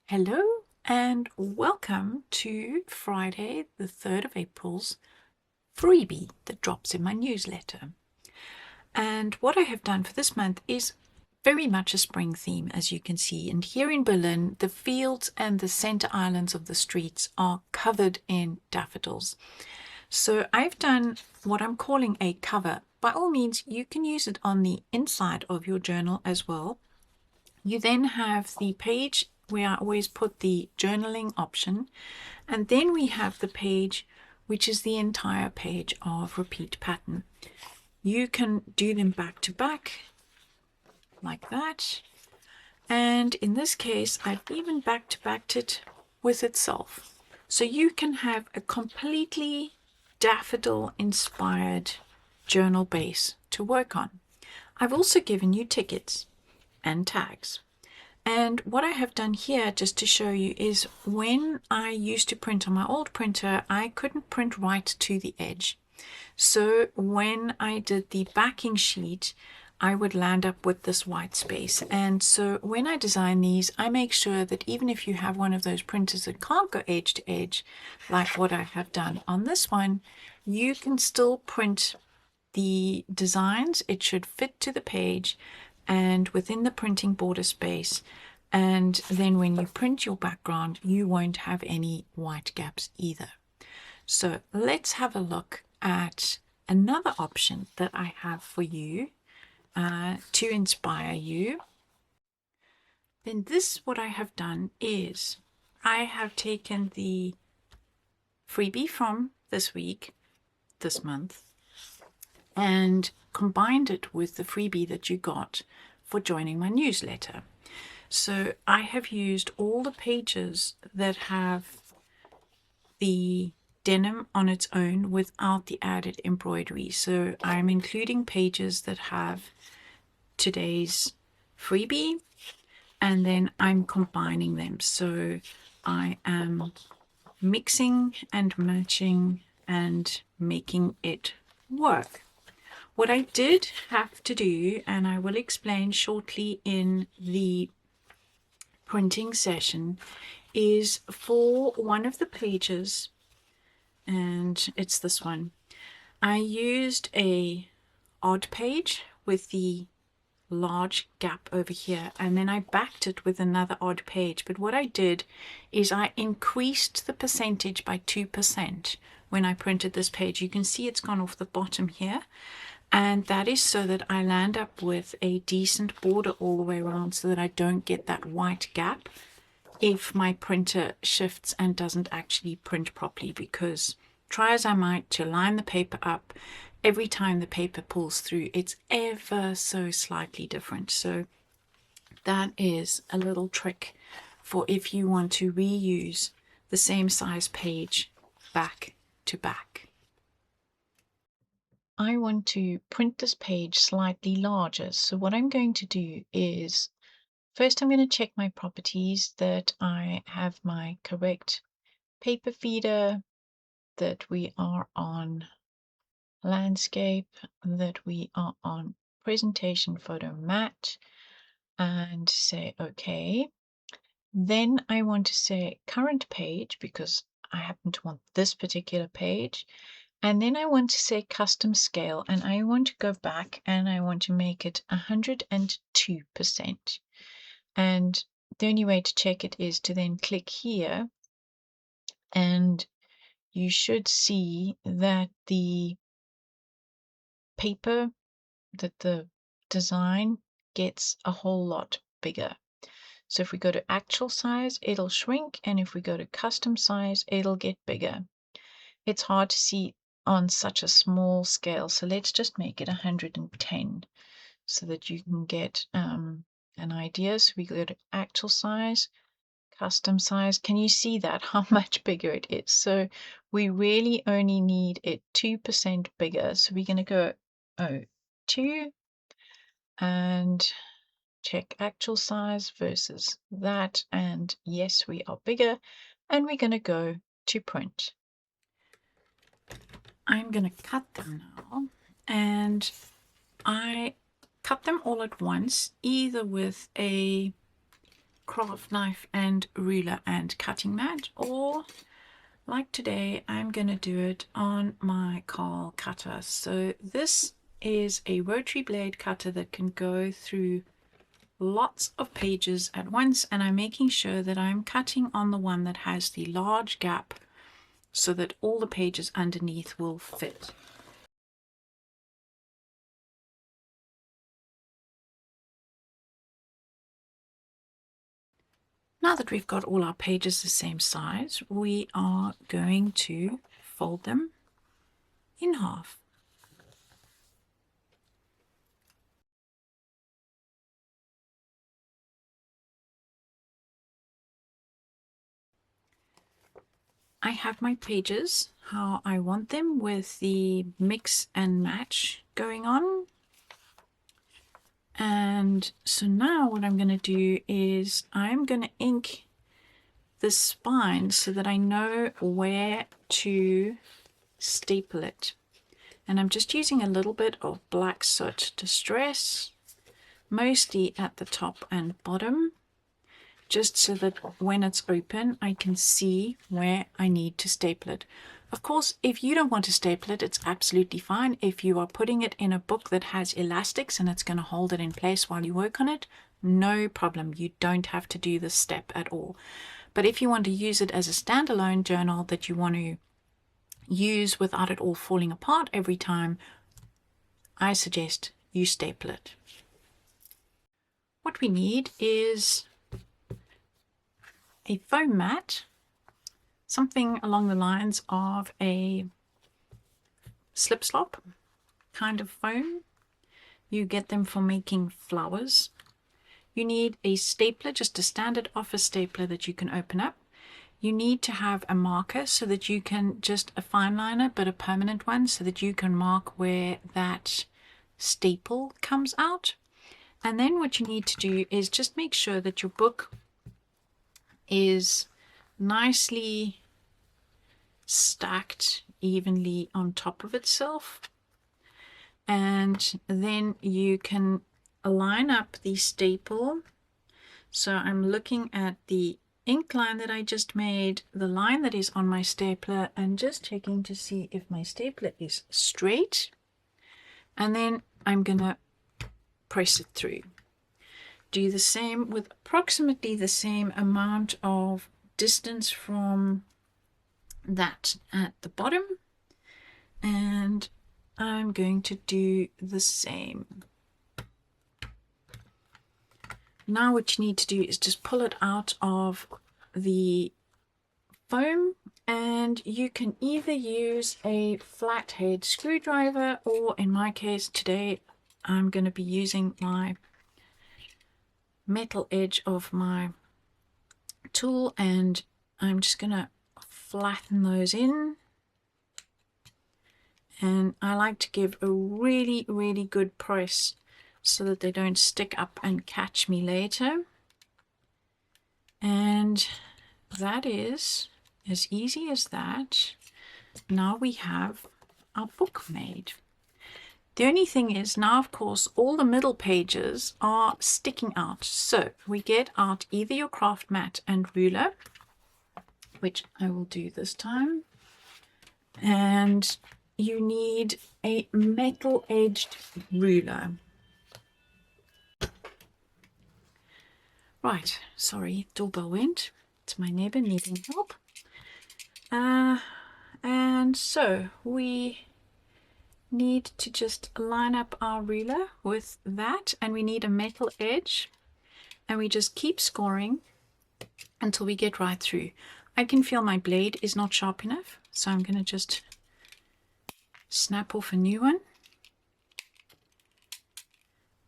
Hello and welcome to Friday, the 3rd of April's freebie that drops in my newsletter. And what I have done for this month is very much a spring theme, as you can see. And here in Berlin, the fields and the center islands of the streets are covered in daffodils. So I've done what I'm calling a cover. By all means, you can use it on the inside of your journal as well. You then have the page where I always put the journaling option, and then we have the page which is the entire page of repeat pattern. You can do them back to back like that, and in this case I've even back to backed it with itself, so you can have a completely daffodil inspired journal base to work on. I've also given you tickets and tags. And what I have done here, just to show you, is when I used to print on my old printer, I couldn't print right to the edge. So when I did the backing sheet, I would land up with this white space. And so when I design these, I make sure that even if you have one of those printers that can't go edge to edge, like what I have done on this one, you can still print the designs. It should fit to the page and within the printing border space, and then when you print your background you won't have any white gaps either. So let's have a look at another option that I have for you to inspire you. Then what I have done is I have taken the freebie from this week, this month, and combined it with the freebie that you got for joining my newsletter. So I have used all the pages that have the denim on its own without the added embroidery. So I'm including pages that have today's freebie, and then I'm combining them. So I am mixing and matching and making it work. What I did have to do, and I will explain shortly in the printing session, is for one of the pages, and it's this one, I used a odd page with the large gap over here, and then I backed it with another odd page. But what I did is I increased the percentage by 2% when I printed this page. You can see it's gone off the bottom here, and that is so that I land up with a decent border all the way around, so that I don't get that white gap if my printer shifts and doesn't actually print properly, because try as I might to line the paper up, every time the paper pulls through it's ever so slightly different. So that is a little trick for if you want to reuse the same size page back to back. I want to print this page slightly larger, so what I'm going to do is first I'm going to check my properties, that I have my correct paper feeder, that we are on landscape, that we are on presentation photo matte, and say OK. Then I want to say current page, because I happen to want this particular page. And then I want to say custom scale, and I want to go back and I want to make it 102%. And the only way to check it is to then click here, and you should see that the paper, that the design gets a whole lot bigger. So if we go to actual size, it'll shrink, and if we go to custom size, it'll get bigger. It's hard to see on such a small scale, so let's just make it 110 so that you can get an idea. So we go to actual size, custom size. Can you see that how much bigger it is? So we really only need it 2% bigger. So we're going to go 2 and check actual size versus that, and yes, we are bigger, and we're going to go to print. I'm going to cut them now, and I cut them all at once, either with a craft knife and ruler and cutting mat, or like today I'm going to do it on my Carl cutter. So this is a rotary blade cutter that can go through lots of pages at once, and I'm making sure that I'm cutting on the one that has the large gap so that all the pages underneath will fit. Now that we've got all our pages the same size, we are going to fold them in half. I have my pages how I want them, with the mix and match going on. And so now what I'm going to do is I'm going to ink the spine so that I know where to staple it. And I'm just using a little bit of black soot distress, mostly at the top and bottom, just so that when it's open I can see where I need to staple it. Of course, if you don't want to staple it, it's absolutely fine. If you are putting it in a book that has elastics and it's going to hold it in place while you work on it, no problem. You don't have to do this step at all. But if you want to use it as a standalone journal that you want to use without it all falling apart every time, I suggest you staple it. What we need is a foam mat, something along the lines of a slip slop kind of foam. You get them for making flowers. You need a stapler, just a standard office stapler that you can open up. You need to have a marker so that you can, just a fine liner but a permanent one, so that you can mark where that staple comes out. And then what you need to do is just make sure that your book is nicely stacked evenly on top of itself, and then you can line up the staple. So I'm looking at the ink line that I just made, the line that is on my stapler, and just checking to see if my stapler is straight, and then I'm gonna press it through. Do the same with approximately the same amount of distance from that at the bottom, and I'm going to do the same. Now what you need to do is just pull it out of the foam, and you can either use a flathead screwdriver, or in my case today I'm going to be using my metal edge of my tool, and I'm just going to flatten those in. And I like to give a really good press so that they don't stick up and catch me later. And that is as easy as that. Now we have our book made. The only thing is now, of course, all the middle pages are sticking out. So we get out either your craft mat and ruler, which I will do this time, and you need a metal edged ruler. Right, sorry, doorbell went. It's my neighbor needing help. And so we need to just line up our ruler with that, and we need a metal edge, and we just keep scoring until we get right through. I can feel my blade is not sharp enough, so I'm going to just snap off a new one,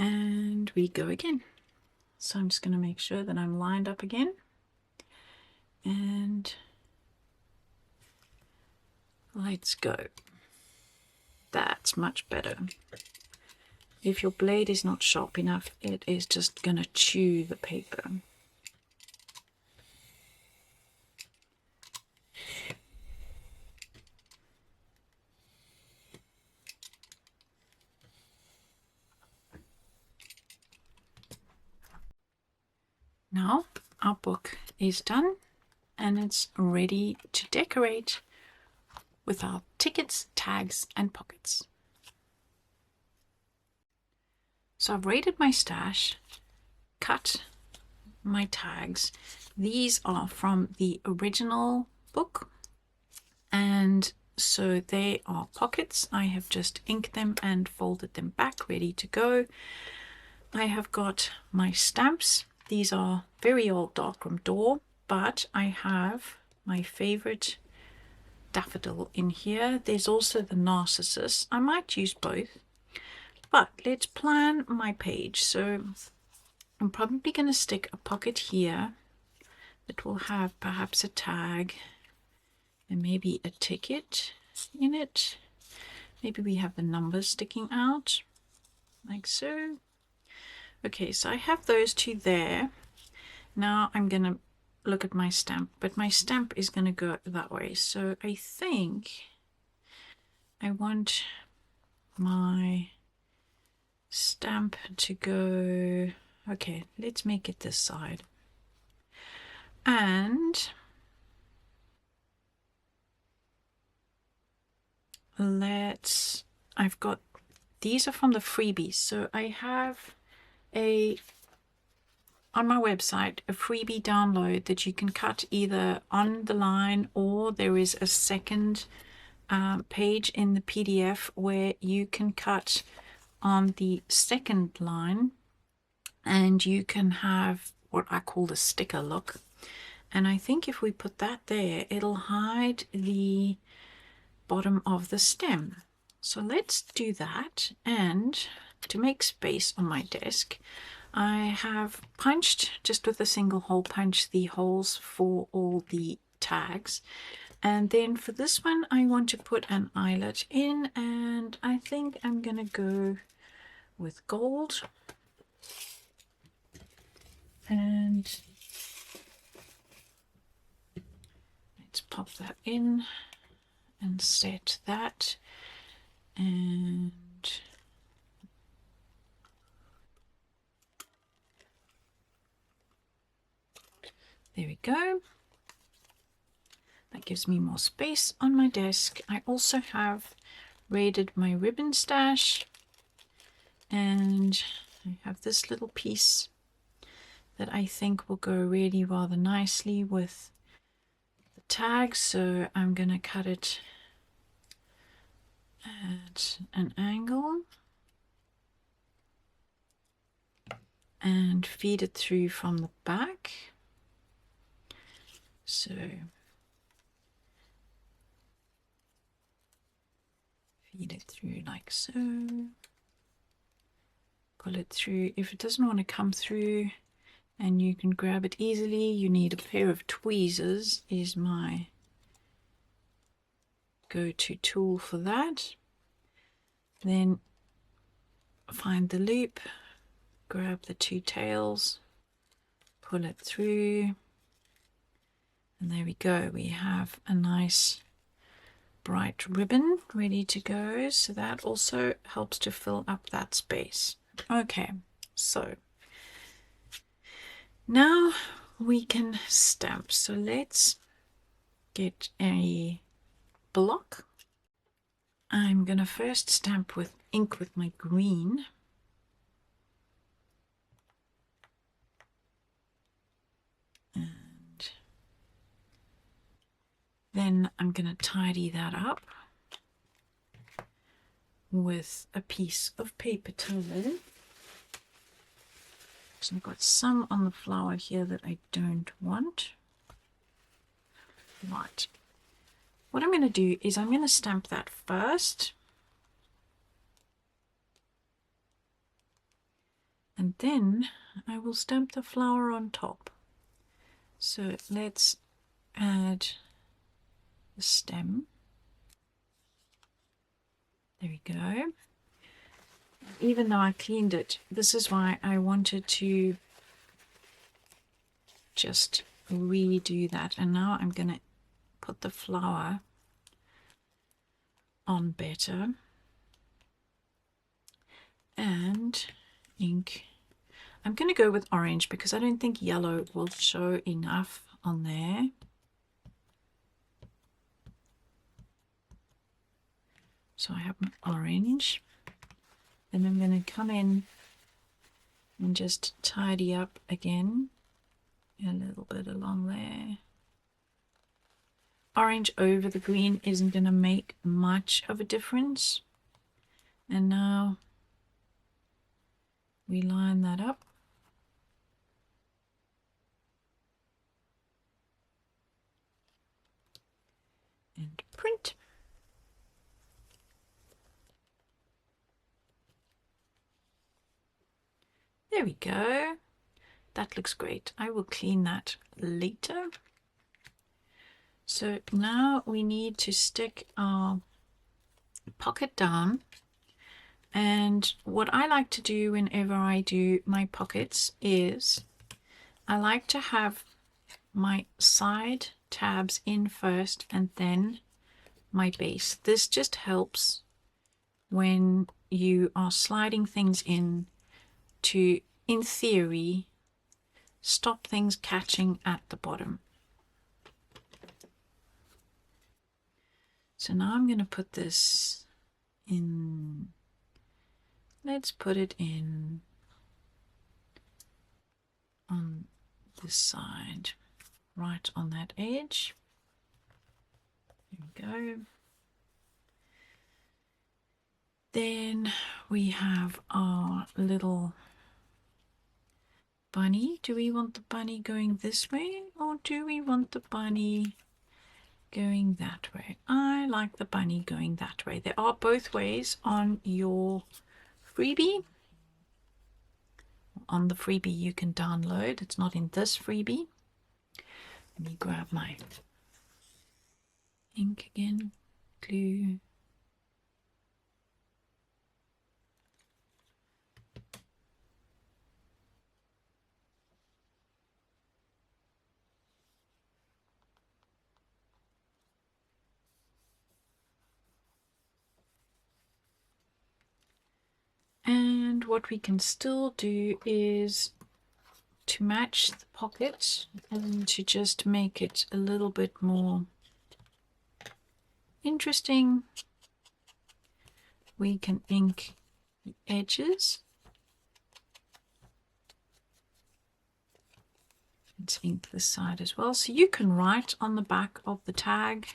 and we go again. So I'm just going to make sure that I'm lined up again, and let's go. That's much better. If your blade is not sharp enough, it is just going to chew the paper. Now is done, and it's ready to decorate with our tickets, tags, and pockets. So I've raided my stash, cut my tags. These are from the original book, and so they are pockets. I have just inked them and folded them back, ready to go. I have got my stamps. These are very old darkroom door, but I have my favorite daffodil in here. There's also the narcissus. I might use both, but let's plan my page. So I'm probably going to stick a pocket here that will have perhaps a tag and maybe a ticket in it. Maybe we have the numbers sticking out like so. Okay, so I have those two there. Now I'm going to look at my stamp, but my stamp is going to go that way. So I think I want my stamp to go, okay, let's make it this side. And I've got, these are from the freebies. So I have on my website a freebie download that you can cut either on the line, or there is a second page in the PDF where you can cut on the second line, and you can have what I call the sticker look. And I think if we put that there, it'll hide the bottom of the stem. So let's do that. And to make space on my desk, I have punched, just with a single hole punch, the holes for all the tags. And then for this one, I want to put an eyelet in, and I think I'm gonna go with gold. And let's pop that in and set that. And there we go. That gives me more space on my desk. I also have raided my ribbon stash, and I have this little piece that I think will go really rather nicely with the tag. So I'm going to cut it at an angle and feed it through from the back. So feed it through like so, pull it through. If it doesn't want to come through and you can grab it easily, you need a pair of tweezers, is my go-to tool for that. Then find the loop, grab the two tails, pull it through, and there we go. We have a nice bright ribbon ready to go. So that also helps to fill up that space. Okay, so now we can stamp. So let's get a block. I'm gonna first stamp with ink with my green. And then I'm gonna tidy that up with a piece of paper towel. So I've got some on the flower here that I don't want. Right. What I'm going to do is I'm going to stamp that first. And then I will stamp the flower on top. So let's add the stem. There we go. Even though I cleaned it, this is why I wanted to just redo that. And now I'm going to put the flower on better. And ink. I'm going to go with orange because I don't think yellow will show enough on there. So I have my orange. Then I'm going to come in and just tidy up again a little bit along there. Orange over the green isn't going to make much of a difference. And now we line that up. And print. There we go. That looks great. I will clean that later. So now we need to stick our pocket down. And what I like to do whenever I do my pockets is I like to have my side tabs in first and then my base. This just helps when you are sliding things in to, in theory, stop things catching at the bottom. So now I'm going to put this in, let's put it in on this side, right on that edge. There we go. Then we have our little bunny. Do we want the bunny going this way or do we want the bunny going that way? I like the bunny going that way. There are both ways on your freebie. On the freebie you can download. It's not in this freebie. Let me grab my ink again, glue. And what we can still do is to match the pocket and to just make it a little bit more interesting. We can ink the edges. Let's ink this side as well. So you can write on the back of the tag.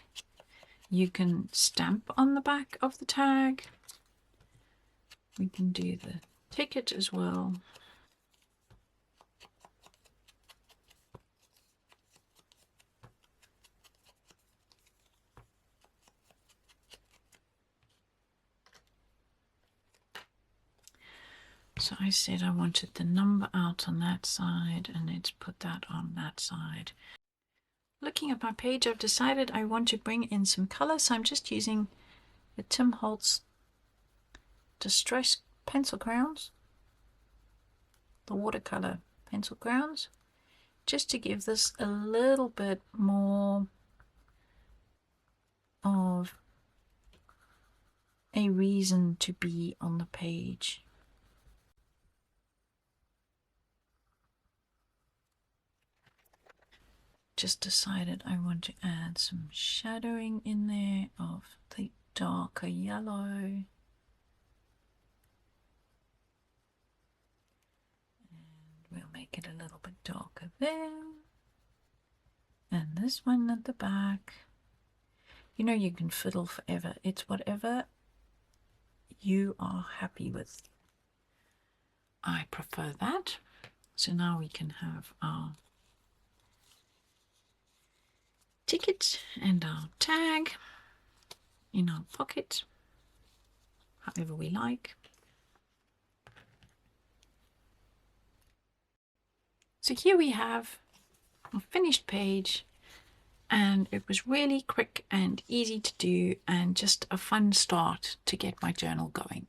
You can stamp on the back of the tag. We can do the ticket as well. So I said I wanted the number out on that side, and let's put that on that side. Looking at my page, I've decided I want to bring in some color, so I'm just using the Tim Holtz Distress pencil crayons, the watercolor pencil crayons, just to give this a little bit more of a reason to be on the page. Just decided I want to add some shadowing in there of the darker yellow. We'll make it a little bit darker there. And this one at the back. You know, you can fiddle forever. It's whatever you are happy with. I prefer that. So now we can have our ticket and our tag in our pocket, however we like. So here we have a finished page, and it was really quick and easy to do and just a fun start to get my journal going.